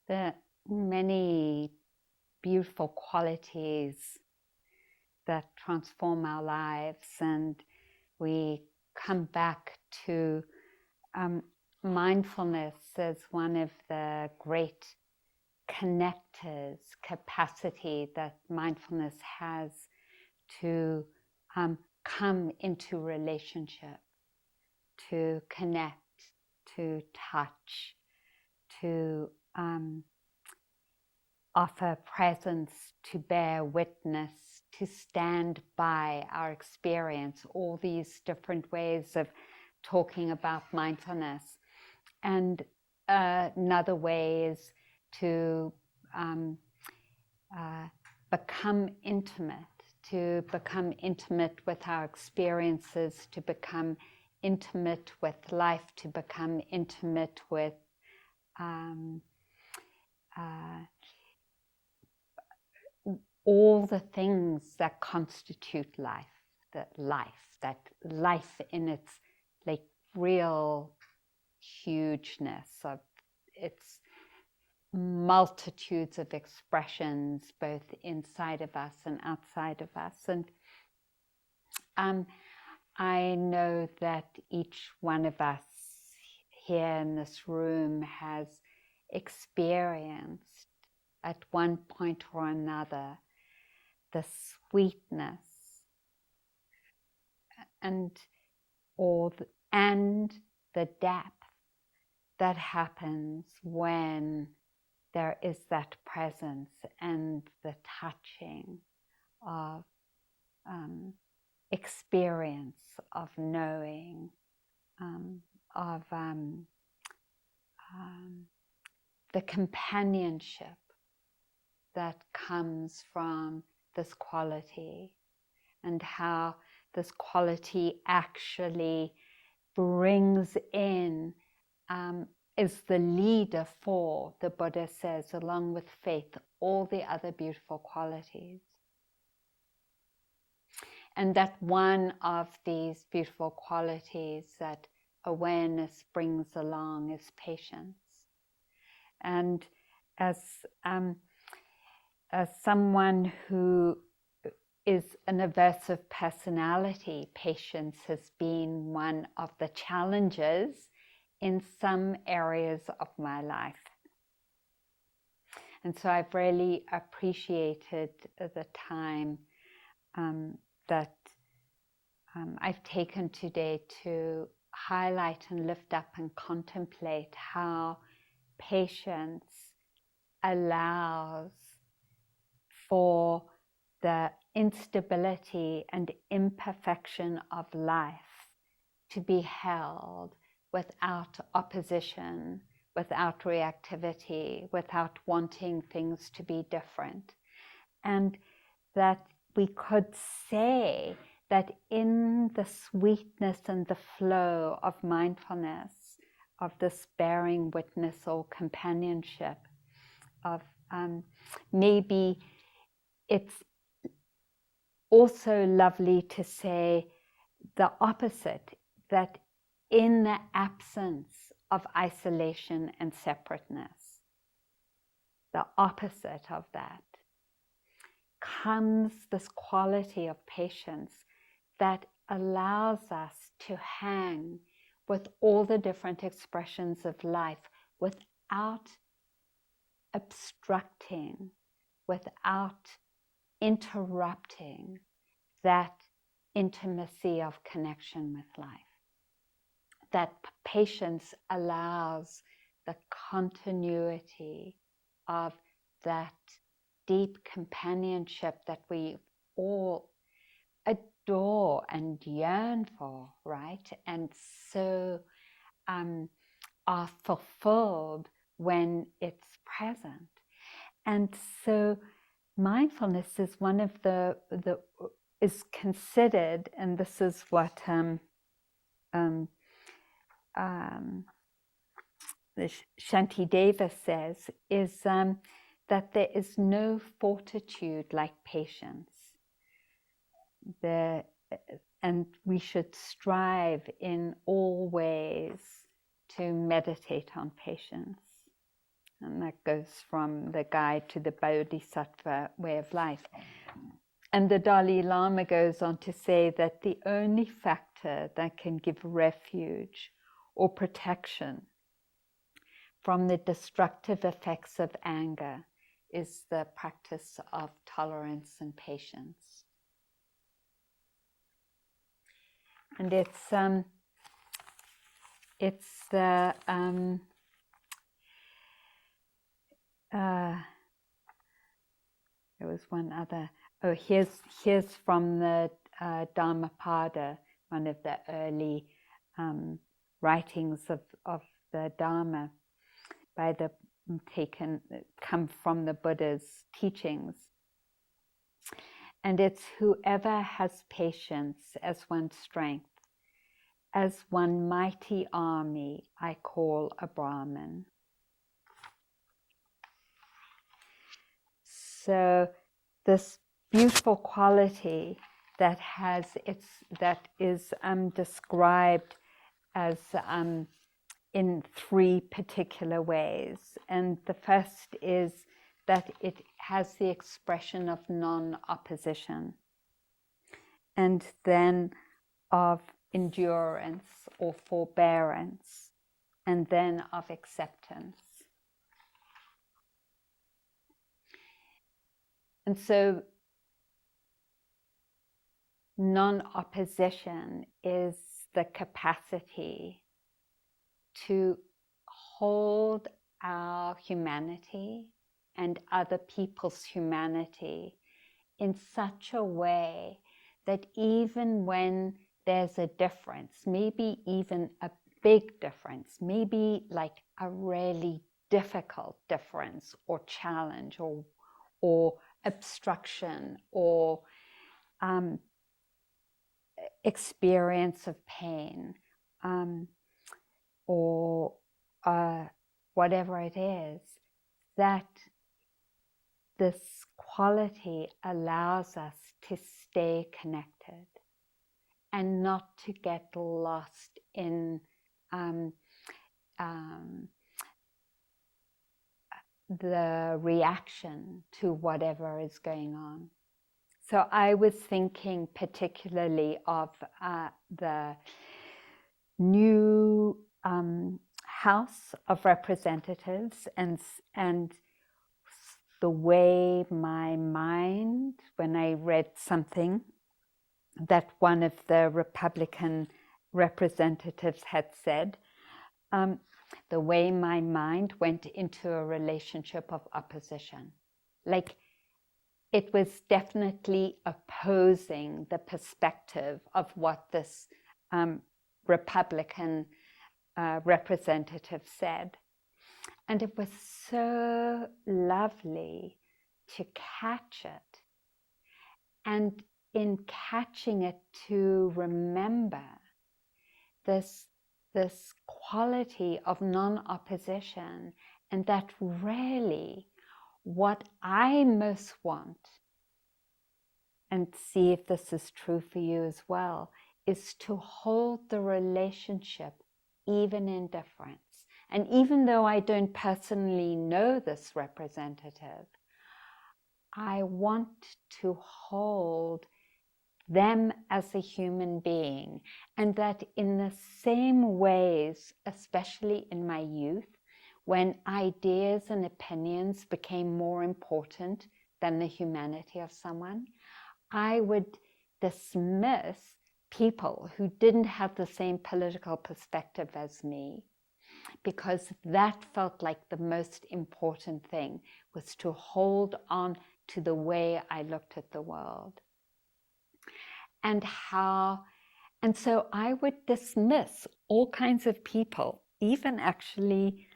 the many beautiful qualities that transform our lives, and we come back to mindfulness as one of the great connectors, capacity that mindfulness has to come into relationship, to connect, to touch, to offer presence, to bear witness, to stand by our experience, all these different ways of talking about mindfulness. And another way is to become intimate with our experiences, to become intimate with life, to become intimate with all the things that constitute life, that life in its like real hugeness of its multitudes of expressions, both inside of us and outside of us. And I know that each one of us here in this room has experienced at one point or another the sweetness and the depth that happens when there is that presence and the touching of experience, of knowing, of the companionship that comes from this quality, and how this quality actually brings in, is the leader for, the Buddha says, along with faith, all the other beautiful qualities. And that one of these beautiful qualities that awareness brings along is patience. And as someone who is an aversive personality, patience has been one of the challenges in some areas of my life. And so I've really appreciated the time that I've taken today to highlight and lift up and contemplate how patience allows for the instability and imperfection of life to be held without opposition, without reactivity, without wanting things to be different. And that we could say that in the sweetness and the flow of mindfulness, of this bearing witness or companionship, of maybe it's also lovely to say the opposite, that in the absence of isolation and separateness, the opposite of that, comes this quality of patience that allows us to hang with all the different expressions of life without obstructing, without interrupting that intimacy of connection with life. That patience allows the continuity of that deep companionship that we all adore and yearn for, right? And so are fulfilled when it's present. And so mindfulness is one of is considered, and this is what Shantideva says, is that there is no fortitude like patience. And we should strive in all ways to meditate on patience. And that goes from the guide to the Bodhisattva way of life. And the Dalai Lama goes on to say that the only factor that can give refuge or protection from the destructive effects of anger is the practice of tolerance and patience. And there was one other. Oh, here's from the Dhammapada, one of the early writings of the Dharma, come from the Buddha's teachings. And it's whoever has patience as one's strength, as one mighty army, I call a Brahmin. So this beautiful quality that is described as in three particular ways. And the first is that it has the expression of non-opposition, and then of endurance or forbearance, and then of acceptance. And so non-opposition is the capacity to hold our humanity and other people's humanity in such a way that even when there's a difference, maybe even a big difference, maybe like a really difficult difference or challenge or obstruction or experience of pain, or whatever it is, that this quality allows us to stay connected and not to get lost in the reaction to whatever is going on. So I was thinking particularly of the new House of Representatives and the way my mind, when I read something that one of the Republican representatives had said, the way my mind went into a relationship of opposition. Like, it was definitely opposing the perspective of what this Republican representative said. And it was so lovely to catch it. And in catching it, to remember this quality of non-opposition, and that really what I most want, and see if this is true for you as well, is to hold the relationship even in difference. And even though I don't personally know this representative, I want to hold them as a human being, and that in the same ways, especially in my youth, when ideas and opinions became more important than the humanity of someone, I would dismiss people who didn't have the same political perspective as me, because that felt like the most important thing, was to hold on to the way I looked at the world. And so I would dismiss all kinds of people, even actually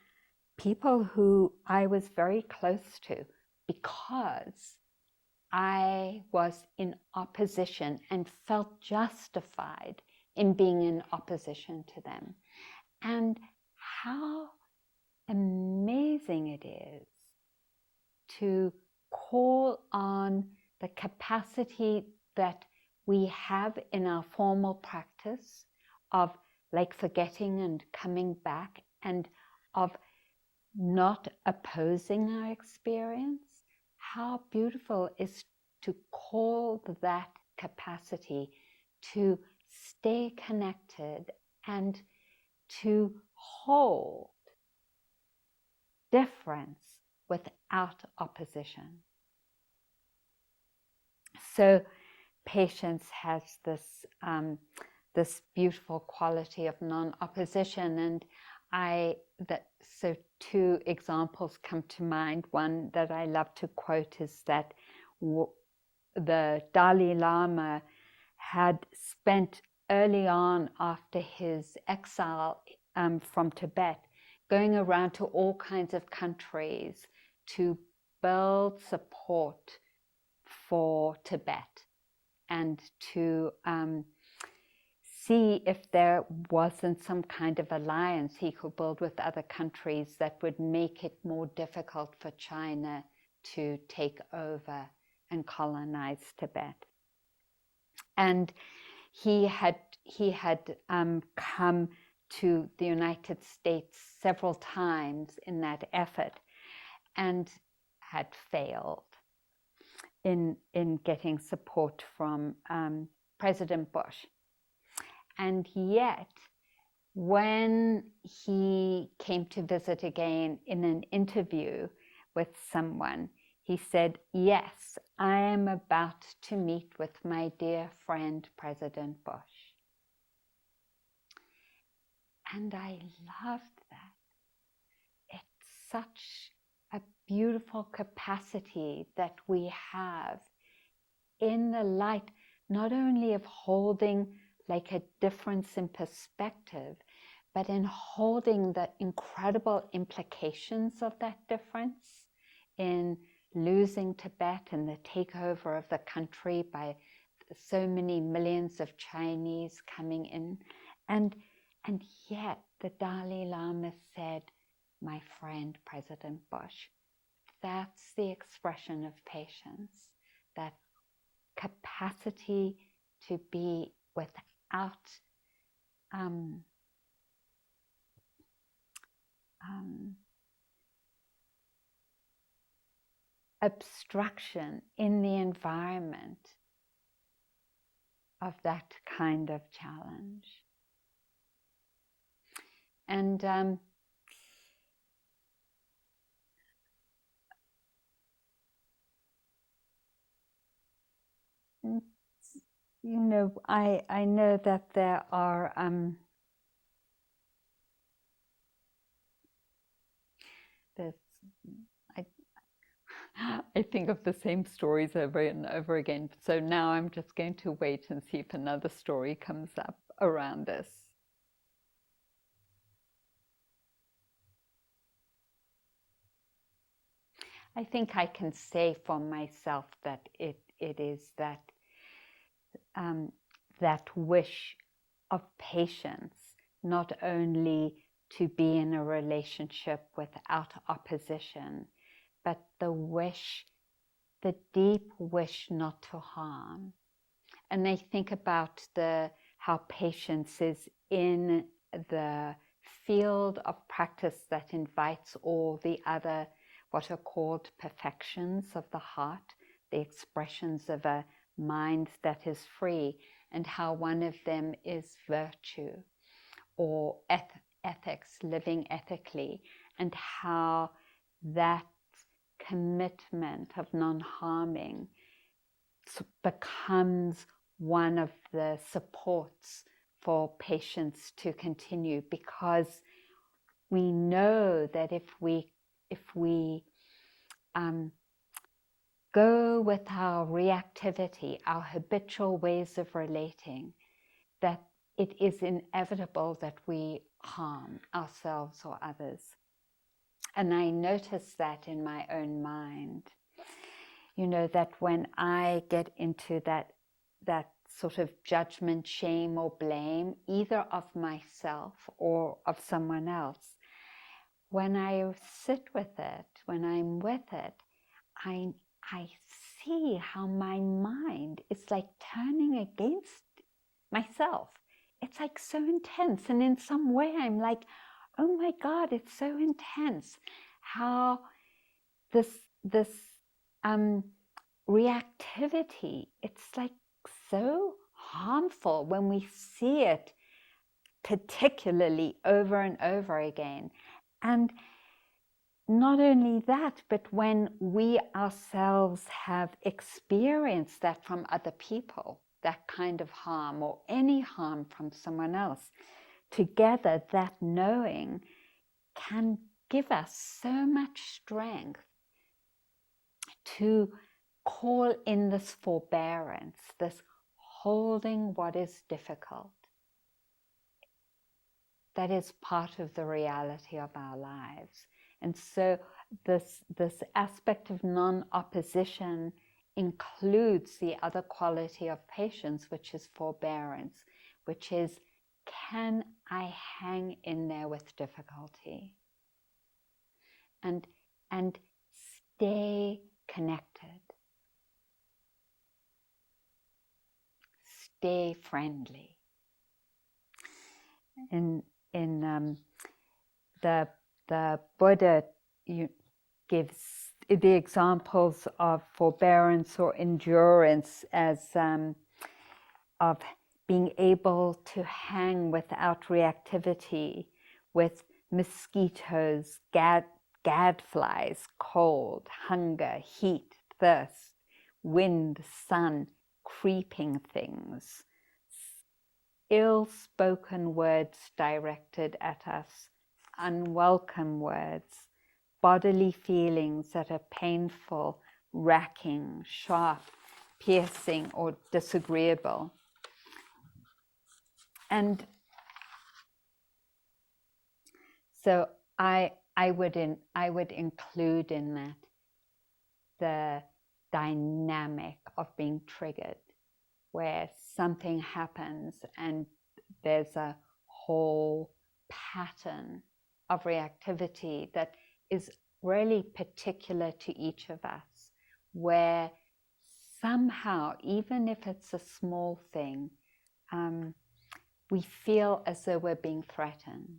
people who I was very close to, because I was in opposition and felt justified in being in opposition to them. And how amazing it is to call on the capacity that we have in our formal practice of like forgetting and coming back, and of not opposing our experience, how beautiful is to call that capacity to stay connected and to hold difference without opposition. So patience has this beautiful quality of non-opposition, and so two examples come to mind. One that I love to quote is that the Dalai Lama had spent early on after his exile from Tibet going around to all kinds of countries to build support for Tibet and to see if there wasn't some kind of alliance he could build with other countries that would make it more difficult for China to take over and colonize Tibet. And he had come to the United States several times in that effort and had failed in getting support from President Bush. And yet, when he came to visit again in an interview with someone, he said, "Yes, I am about to meet with my dear friend, President Bush." And I loved that. It's such a beautiful capacity that we have in the light, not only of holding like a difference in perspective, but in holding the incredible implications of that difference in losing Tibet and the takeover of the country by so many millions of Chinese coming in. And yet the Dalai Lama said, "My friend, President Bush." That's the expression of patience, that capacity to be without obstruction in the environment of that kind of challenge. And you know, I know that there are I think of the same stories over and over again. So now I'm just going to wait and see if another story comes up around this. I think I can say for myself that it is that that wish of patience, not only to be in a relationship without opposition, but the deep wish not to harm. And I think about how patience is in the field of practice that invites all the other, what are called perfections of the heart, the expressions of a mind that is free, and how one of them is virtue or ethics, living ethically, and how that commitment of non-harming becomes one of the supports for patience to continue, because we know that if we go with our reactivity, our habitual ways of relating, that it is inevitable that we harm ourselves or others. And I notice that in my own mind, you know, that when I get into that sort of judgment, shame, or blame, either of myself or of someone else, when I sit with it, when I'm with it, I see how my mind is like turning against myself. It's like so intense, and in some way I'm like, oh my God, it's so intense how this reactivity, it's like so harmful when we see it, particularly over and over again. And not only that, but when we ourselves have experienced that from other people, that kind of harm or any harm from someone else, together that knowing can give us so much strength to call in this forbearance, this holding what is difficult. That is part of the reality of our lives. And so this aspect of non-opposition includes the other quality of patience, which is forbearance, which is, can I hang in there with difficulty? And stay connected. Stay friendly. In the Buddha gives the examples of forbearance or endurance as of being able to hang without reactivity with mosquitoes, gadflies, cold, hunger, heat, thirst, wind, sun, creeping things, ill-spoken words directed at us, unwelcome words, bodily feelings that are painful, racking, sharp, piercing, or disagreeable. And so I would include in that the dynamic of being triggered, where something happens and there's a whole pattern of reactivity that is really particular to each of us, where somehow, even if it's a small thing, we feel as though we're being threatened.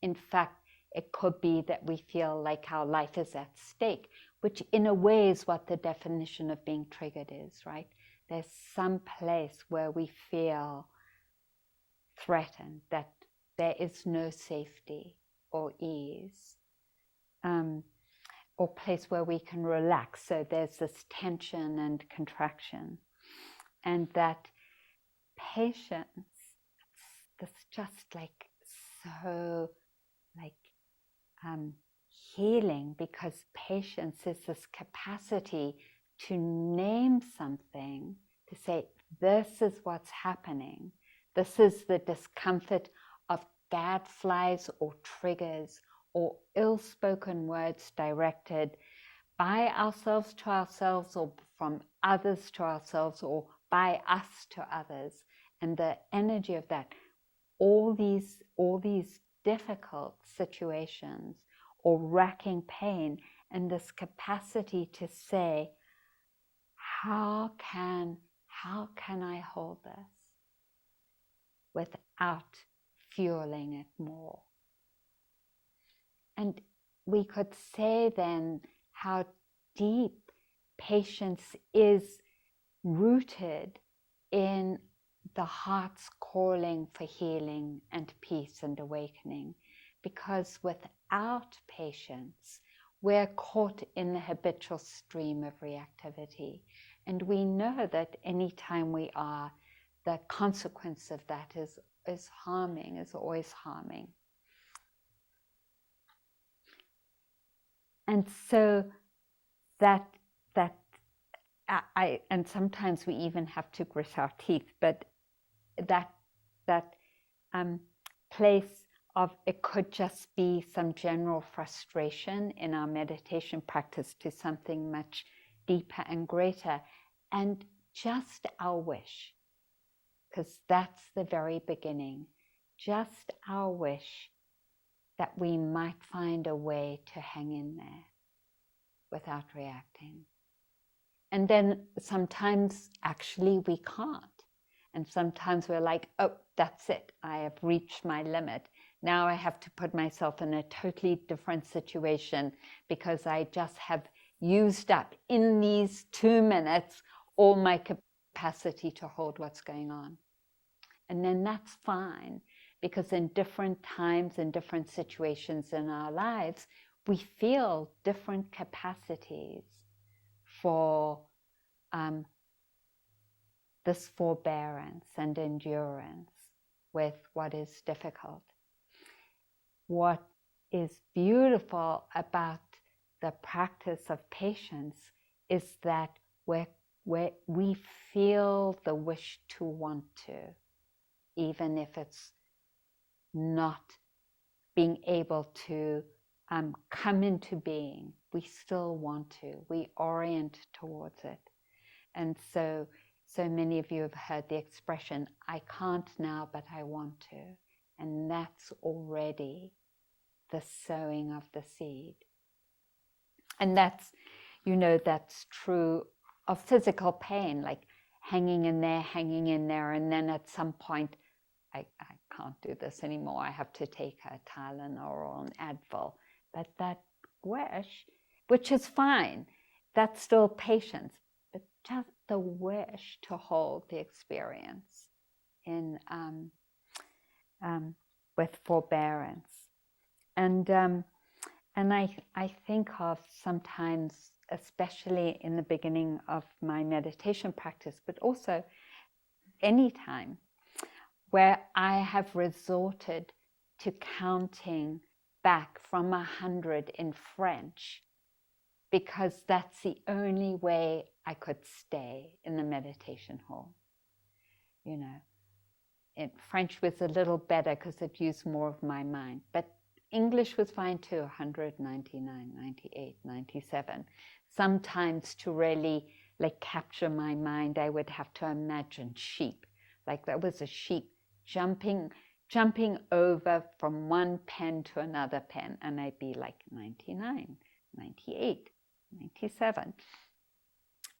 In fact, it could be that we feel like our life is at stake, which in a way is what the definition of being triggered is, right? There's some place where we feel threatened, that there is no safety or ease, or place where we can relax. So there's this tension and contraction. And that patience, that's just like so healing, because patience is this capacity to name something, to say, this is what's happening. This is the discomfort of gadflies or triggers or ill-spoken words directed by ourselves to ourselves, or from others to ourselves, or by us to others. And the energy of that, all these difficult situations or racking pain, and this capacity to say, how can I hold this without fueling it more? And we could say then how deep patience is rooted in the heart's calling for healing and peace and awakening, because without patience, we're caught in the habitual stream of reactivity. And we know that any time we are, the consequence of that is harming, is always harming. And so and sometimes we even have to grit our teeth, but that place of, it could just be some general frustration in our meditation practice to something much deeper and greater, and just our wish, because that's the very beginning, just our wish that we might find a way to hang in there without reacting. And then sometimes actually we can't. And sometimes we're like, oh, that's it, I have reached my limit. Now I have to put myself in a totally different situation because I just have used up in these 2 minutes all my capacity to hold what's going on. And then that's fine, because in different times and different situations in our lives, we feel different capacities for this forbearance and endurance with what is difficult. What is beautiful about the practice of patience is that we feel the wish to want to, even if it's not being able to come into being. We still want to. We orient towards it. And so many of you have heard the expression, I can't now, but I want to. And that's already the sowing of the seed. And that's, that's true of physical pain, like hanging in there, and then at some point, I can't do this anymore. I have to take a Tylenol or an Advil. But that wish, which is fine, that's still patience, but just the wish to hold the experience in with forbearance. And I think of sometimes, especially in the beginning of my meditation practice, but also any time, where I have resorted to counting back from 100 in French, because that's the only way I could stay in the meditation hall. French was a little better because it used more of my mind, but English was fine too, 100, 99, 98, 97. Sometimes to really capture my mind, I would have to imagine sheep. Like there was a sheep jumping over from one pen to another pen, and I'd be like 99, 98, 97.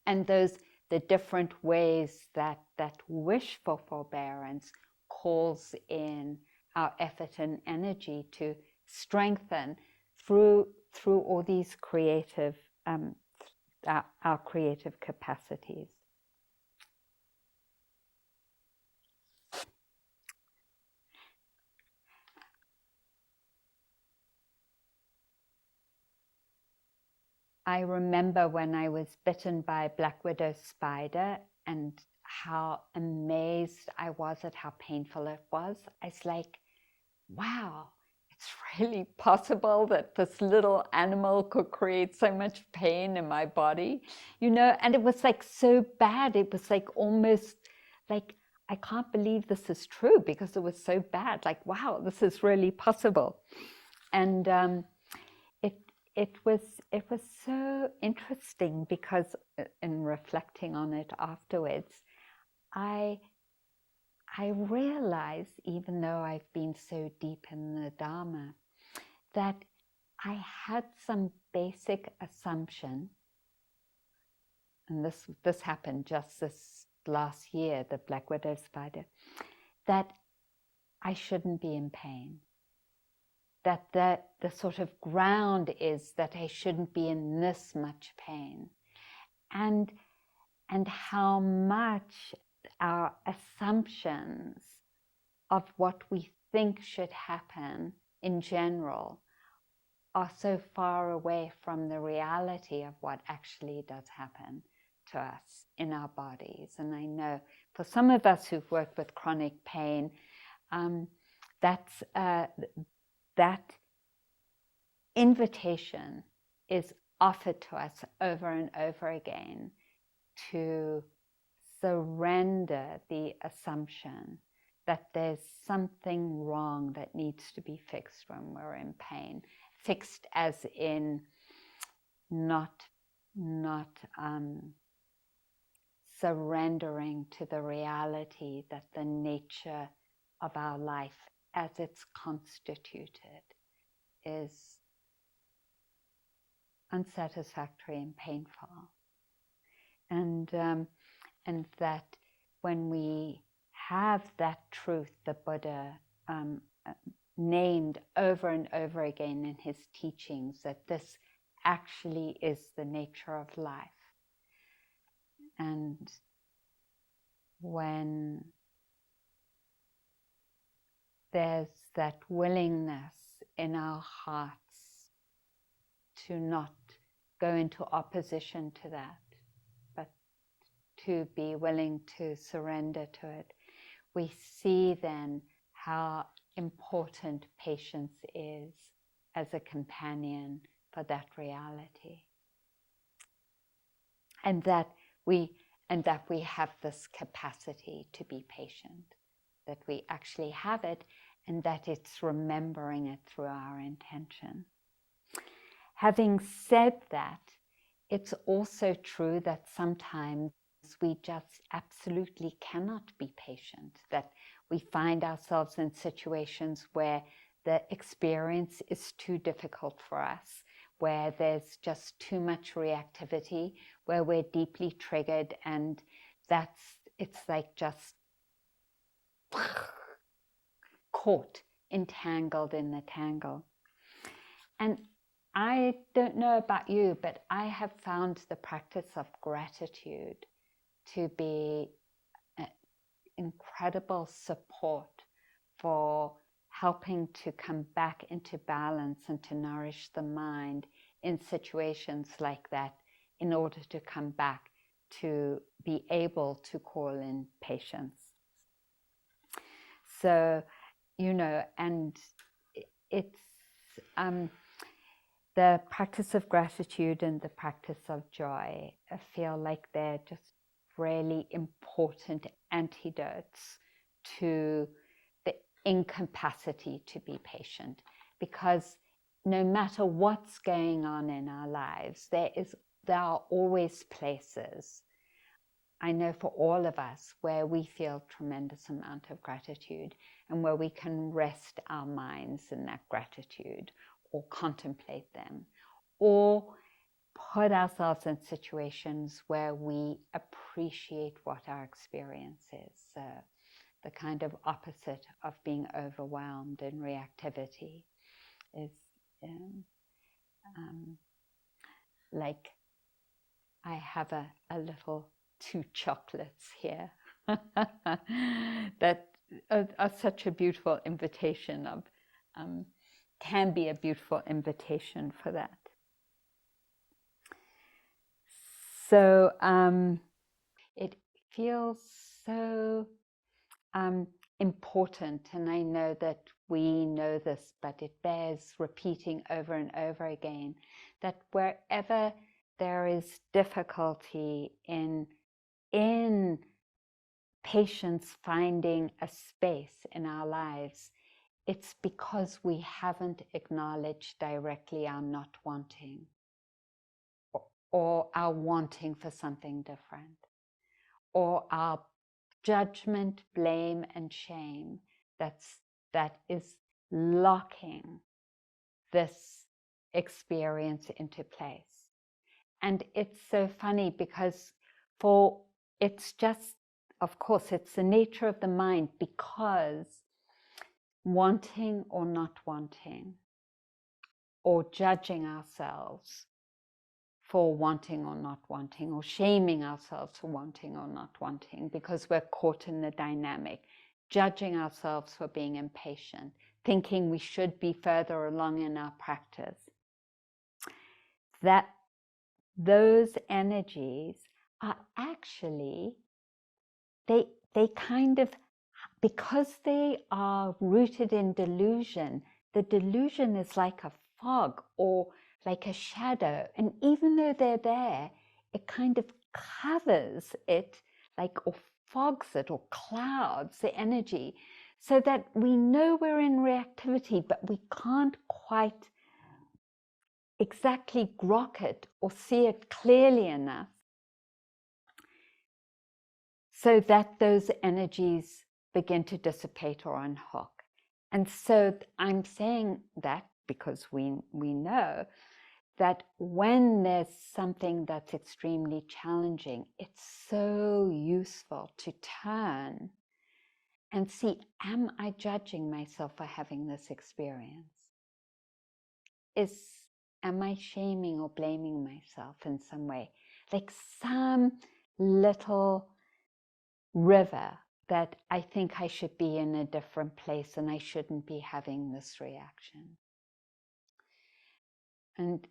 And the different ways that wish for forbearance calls in our effort and energy to strengthen through all these creative, our creative capacities. I remember when I was bitten by a black widow spider and how amazed I was at how painful it was. I was like, wow, it's really possible that this little animal could create so much pain in my body, and it was so bad. It was almost like, I can't believe this is true, because it was so bad. Like, wow, this is really possible. And it was so interesting, because in reflecting on it afterwards, I realized, even though I've been so deep in the Dharma, that I had some basic assumption, and this happened just this last year, the black widow spider, that I shouldn't be in pain. That the sort of ground is that I shouldn't be in this much pain. And how much our assumptions of what we think should happen in general are so far away from the reality of what actually does happen to us in our bodies. And I know for some of us who've worked with chronic pain, that invitation is offered to us over and over again to surrender the assumption that there's something wrong that needs to be fixed when we're in pain. Fixed as in not surrendering to the reality that the nature of our life as it's constituted is unsatisfactory and painful. And that when we have that truth, the Buddha named over and over again in his teachings that this actually is the nature of life. And when there's that willingness in our hearts to not go into opposition to that, but to be willing to surrender to it, we see then how important patience is as a companion for that reality. And that we have this capacity to be patient, that we actually have it, and that it's remembering it through our intention. Having said that, it's also true that sometimes we just absolutely cannot be patient, that we find ourselves in situations where the experience is too difficult for us, where there's just too much reactivity, where we're deeply triggered, and it's like just caught, entangled in the tangle. And I don't know about you, but I have found the practice of gratitude to be an incredible support for helping to come back into balance and to nourish the mind in situations like that, in order to come back to be able to call in patience. So, and it's the practice of gratitude and the practice of joy, I feel like they're just really important antidotes to the incapacity to be patient, because no matter what's going on in our lives, there are always places, I know for all of us, where we feel tremendous amount of gratitude and where we can rest our minds in that gratitude, or contemplate them, or put ourselves in situations where we appreciate what our experience is. The kind of opposite of being overwhelmed in reactivity is like I have a little 2 chocolates here that are such a beautiful invitation of, can be a beautiful invitation for that. So it feels so important, and I know that we know this, but it bears repeating over and over again, that wherever there is difficulty in patience finding a space in our lives, it's because we haven't acknowledged directly our not wanting, or our wanting for something different, or our judgment, blame, and shame that is locking this experience into place. And it's so funny because it's just, of course, it's the nature of the mind, because wanting or not wanting, or judging ourselves for wanting or not wanting, or shaming ourselves for wanting or not wanting, because we're caught in the dynamic, judging ourselves for being impatient, thinking we should be further along in our practice, that those energies are actually, they kind of, because they are rooted in delusion, the delusion is like a fog or like a shadow. And even though they're there, it kind of covers it, like, or fogs it, or clouds the energy, so that we know we're in reactivity, but we can't quite exactly grok it or see it clearly enough, so that those energies begin to dissipate or unhook. And so I'm saying that because we know that when there's something that's extremely challenging, it's so useful to turn and see, am I judging myself for having this experience? Am I shaming or blaming myself in some way? Like some little river that I think I should be in a different place and I shouldn't be having this reaction. And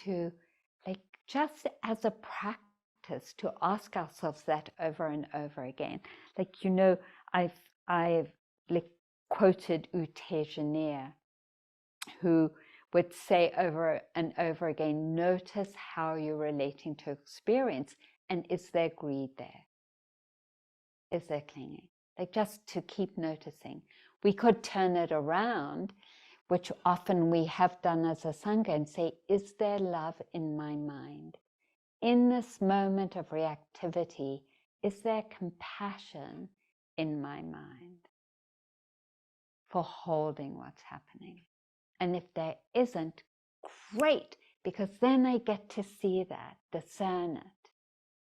to, like, just as a practice, to ask ourselves that over and over again. Like, you know, I've like quoted U Tejaniya, who would say over and over again, notice how you're relating to experience, and is there greed there? Is there clinging? Like, just to keep noticing. We could turn it around, which often we have done as a Sangha, and say, is there love in my mind? In this moment of reactivity, is there compassion in my mind for holding what's happening? And if there isn't, great, because then I get to see that, discern it,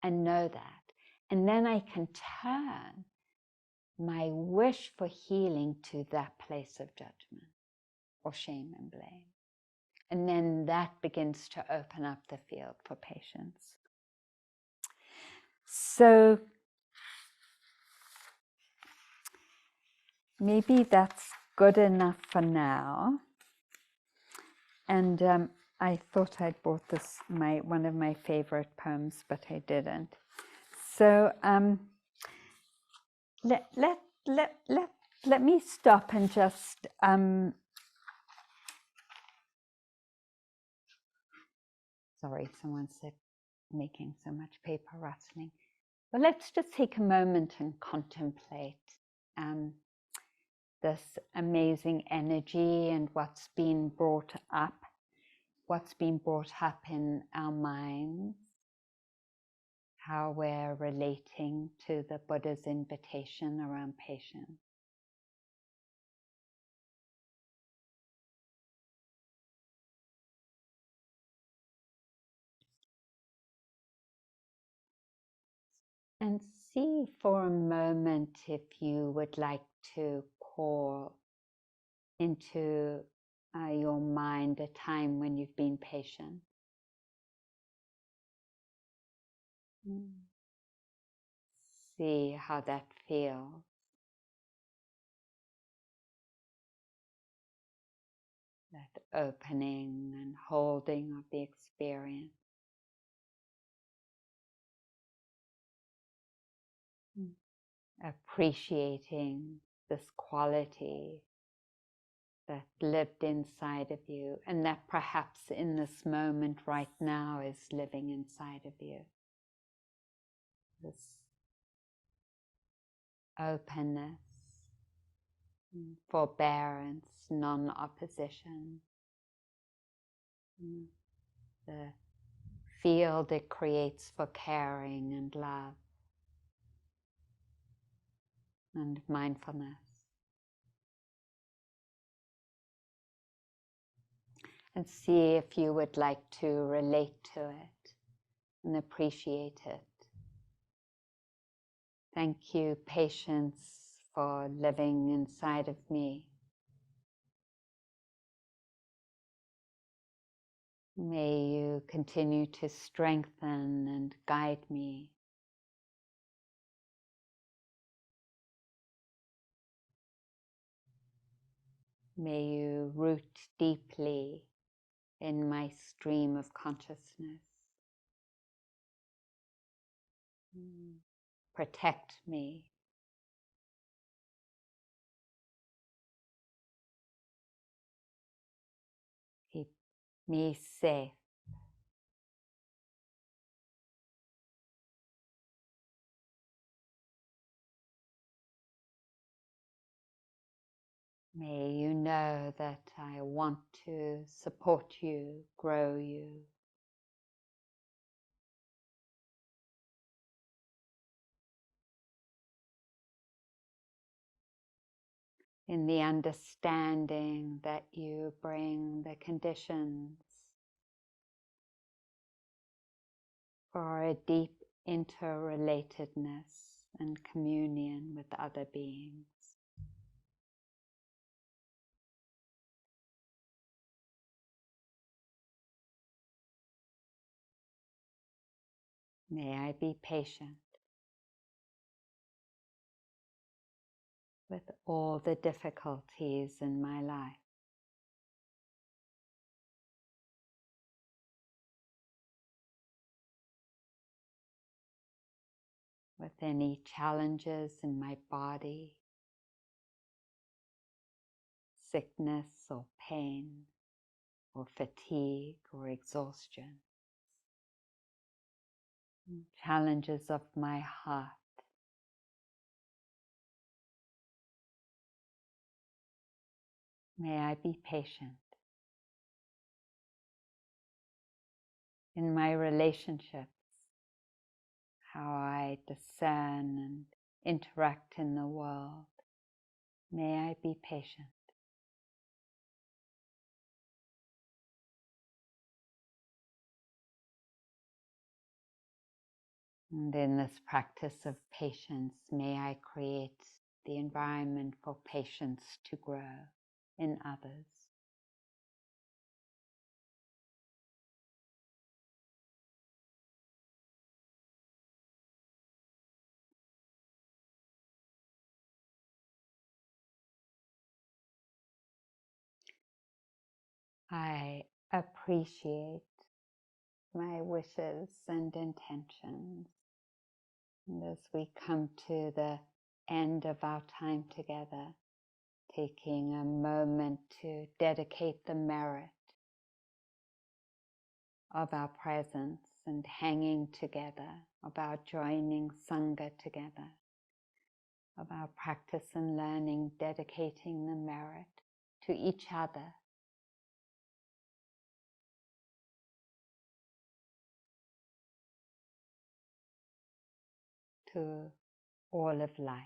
and know that. And then I can turn my wish for healing to that place of judgment or shame and blame. And then that begins to open up the field for patience. So maybe that's good enough for now. And I thought I'd brought this, one of my favorite poems, but I didn't. So let me stop and just sorry, someone said making so much paper rustling. But let's just take a moment and contemplate this amazing energy and what's been brought up in our minds, how we're relating to the Buddha's invitation around patience. And see for a moment if you would like to call into your mind a time when you've been patient. See how that feels. That opening and holding of the experience. Appreciating this quality that lived inside of you and that perhaps in this moment right now is living inside of you. This openness, forbearance, non-opposition, the field it creates for caring and love and mindfulness. And see if you would like to relate to it and appreciate it. Thank you, patience, for living inside of me. May you continue to strengthen and guide me. May you root deeply in my stream of consciousness. Protect me. Keep me safe. May you know that I want to support you, grow you. In the understanding that you bring the conditions for a deep interrelatedness and communion with other beings. May I be patient with all the difficulties in my life. With any challenges in my body, sickness or pain, or fatigue or exhaustion. Challenges of my heart. May I be patient in my relationships, how I discern and interact in the world. May I be patient. And in this practice of patience, may I create the environment for patience to grow in others. I appreciate my wishes and intentions. And as we come to the end of our time together, taking a moment to dedicate the merit of our presence and hanging together, of our joining Sangha together, of our practice and learning, dedicating the merit to each other, to all of life.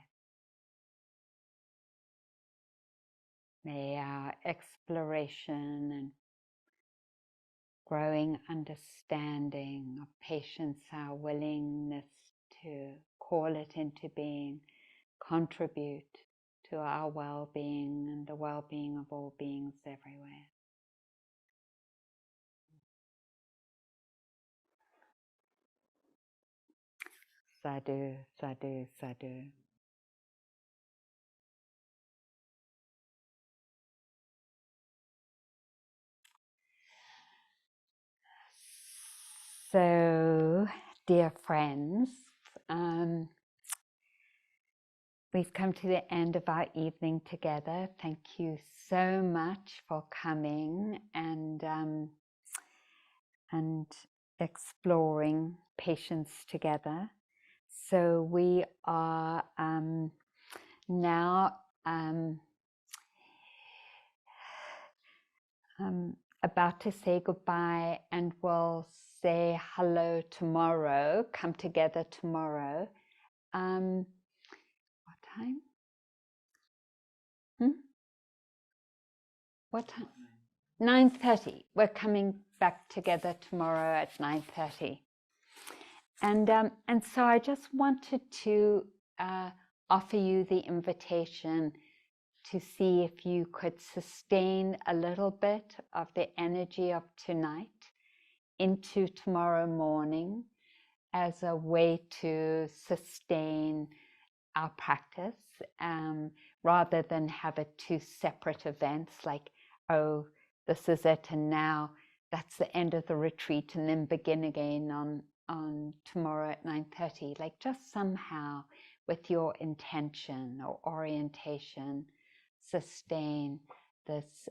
May our exploration and growing understanding of patience, our willingness to call it into being, contribute to our well-being and the well-being of all beings everywhere. Sadhu, sadhu, sadhu. So, dear friends, we've come to the end of our evening together. Thank you so much for coming and exploring patience together. So we are now about to say goodbye, and we'll say hello tomorrow, come together tomorrow. What time? What time? 9:30. We're coming back together tomorrow at 9:30. And so I just wanted to offer you the invitation to see if you could sustain a little bit of the energy of tonight into tomorrow morning as a way to sustain our practice, rather than have it two separate events like, oh, this is it and now that's the end of the retreat and then begin again on tomorrow at 9:30. Like, just somehow with your intention or orientation, sustain this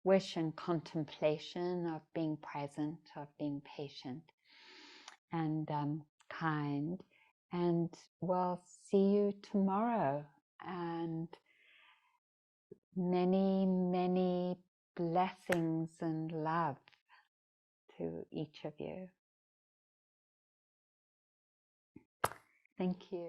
wish and contemplation of being present, of being patient and kind. And we'll see you tomorrow. And many, many blessings and love to each of you. Thank you.